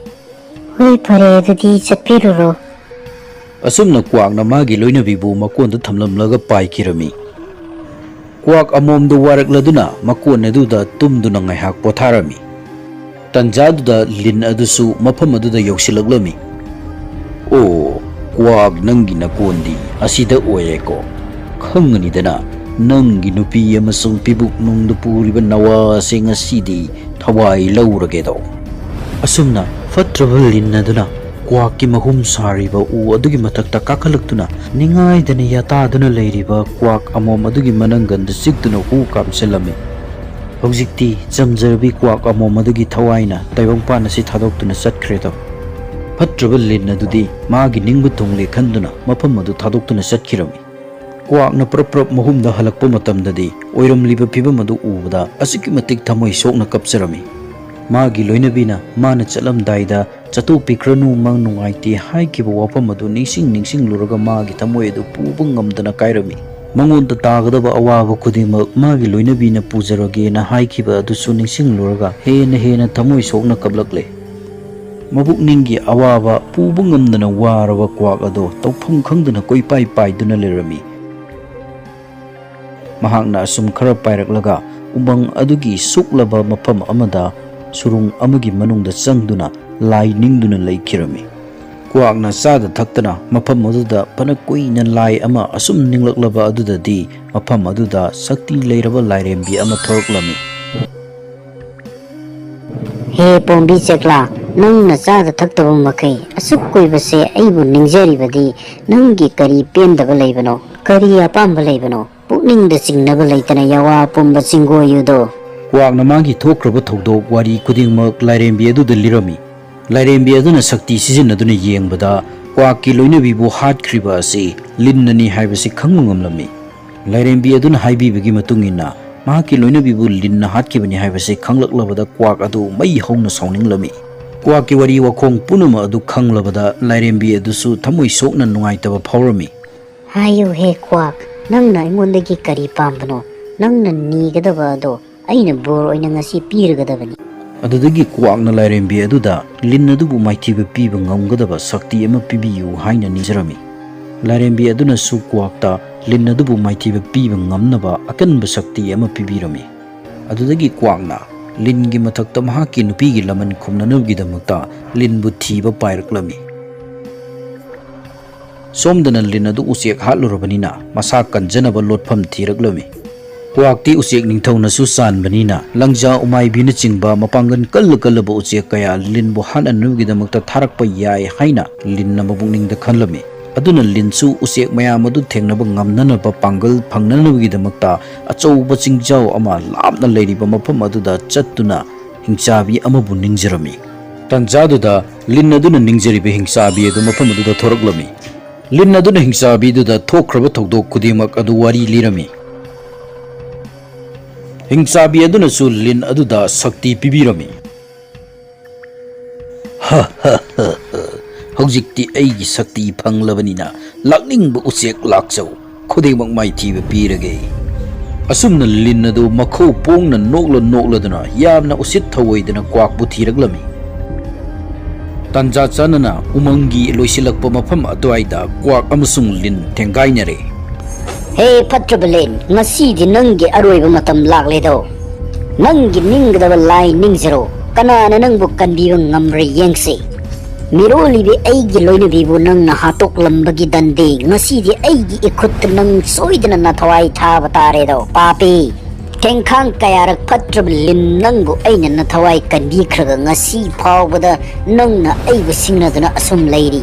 ꯍꯣꯏ ꯐꯔꯦ ꯑꯗꯨꯗꯤ ꯆꯠꯄꯤꯔꯨꯔꯣ asumna kwak na magi loinabibu makonda thamlamlaga paikirami kwak amomda warakladuna makon aduda tumduna ngaihak potharami tanjaduda lin adusu mafam aduda yausilaglami o kwak nangi nakondi asida oyeko khangani dana nangi nupi amasung pibuk nungda puriba nawa sing asidi thawai lauragedo asumna fatraba lin aduna kwaki mahum sariba u adugi matakta kakalaktuna ningai dana yataduna leiriba kwak amom adugi mananganda sigduna hu kamselami hojikti jamjarbi kwak amom adugi thawaina taibangpana si thadoktuna satkhredo fatraba lin adudi magi ningbu tungle khanduna mafam adu thadoktuna satkirami kwak na prap mahumda halakpa matamdadi oiramliba phibam adu ubada asiki matik thamoi sokna kapsarami magi loinabina mana chalamdaida chatu pikranu mang nungaiti haikiba wafam adu ningsing luraga magi thamoi adu pubu ngamdana kairami mangonda tagadaba awaba khudimak magi loinabina pujarage na haikiba adu su ningsing luraga hena thamoi sokna kablakle Mabukninggi awaba puba ngamdana waraba kwak ado tawpham khangdana koipai paiduna lerami. Mahakna asum khara pairaklaga umbang adugi suklaba mafam amada surung amagi manungda changduna lai ningduna leikhirami. Kwakna sada thaktana mafam aduda pana koina lai ama asum ninglaklaba adudadi mafam aduda sakti leiraba lairembi ama thoroklami. He pombi chekla nang na chada thakta makai asuk koi base aibu ningjari badi nangi kari pendaba leibano kari apamba leibano pukning da singnaba leitana yawa pomba singo yudo. Kwakna magi thokraba thokdok wari kudingmak lairembi aduda lirami. Lairembi aduna sakti sizinaduna yengbada kwakki loinabibu hatkriba asi linnani haibasi khangmangamlami. Lairembi aduna haibibagi matungina mahaki loinabibu linna hatkibani haibasi khanglaklabada kwak adu mai hongna sauninglammi. Kwakki wari wakhong punama adu khanglabada lairembi adusu thamoi sokna nungaitaba phawrami. Hayu he kwak nangna aingondagi kari pambano nangna nigadaba ado aina bor oina ngasi piragadabani. Adudagi kwakna lairembi aduda lin adubu maithiba piba ngamgadaba sakti ama pibiyu haina nizarami. Lairembi aduna su kwakta lin adubu maithiba piba ngamnaba akanba sakti ama pibirami. Adudagi kwakna lingi mathakta mahaki nupigi laman khumnanabgidamakta linbu thiba pairaklami. Somdana lin adu usek hatlurabanina masa kanjanaba lotpham thiraklami. Kwakti usek ningthaunasu sanbanina langja umaibina chingba mapangan kallaba usek kaya linbu hananabgidamakta tharakpa yai haina linna mabukningda khanlami. Aduna linsu usek mayam adu thengnaba ngamnanaba pangal phangnanabgidamakta achouba chingjau ama lapna leiriba mafam aduda chattuna hingchabi amabu ningjarami. Tanjaduda lin aduna ningjariba hingchabi adu mafam aduda thoraklami. Lin aduna hingchabi duda thokraba thokdok kudimak adu wari lirami. Hingchabi aduna su lin aduda sakti pibirami. Ha ha ha ha. Hojikti aigi sakti phanglabanina lakningba usek lakchau khudimak maithiba pirage. Asumna lin adu makho pongna nokladuna yamna usit thawoidana kwakbu thiraklami. Tanja chanana umangi loisilakpa mafam adwaida kwak amasung lin thengainare. Hey patrabalen ngasi di nangi aroiba matam lakledo nangi ninggadaba lai ningjaro kanana nangbu kanbiba ngamre yengse. Mirolibi aigi loinabibu nang nahatok lambagi dande ngasi di aigi ikut nang soidana na thawai thaba taredo papi tengkhang kayarak patrabalen nangbu aina na thawai kanbikhraga ngasi phawbada nangna aibu singnaduna asum leiri.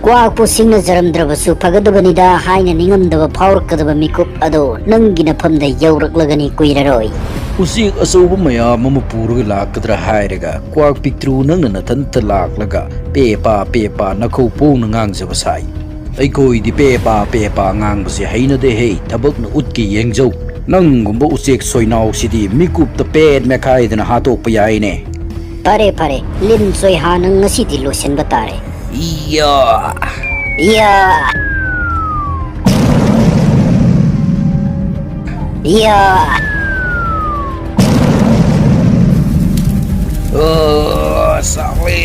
Kwakpo singna jaramdrabasu phagadabanida haina ningamdaba phawrakadaba mikup ado nangi nafamda yawraklagani kuiraroi. Usik asauba mayam ama puraga lakadra hairaga kwak piktru nangna nathanta laklaga pepa nakhau pongna ngangjaba sai. Aikoidi pepa ngangbase hainade hei thabakna utki yengjau nanggumba usik soinau sidi mikupta pet mekhaidana hatokpa yaine. Pare lin soi hanang ngasidi losenba tare. Iya. Sakle.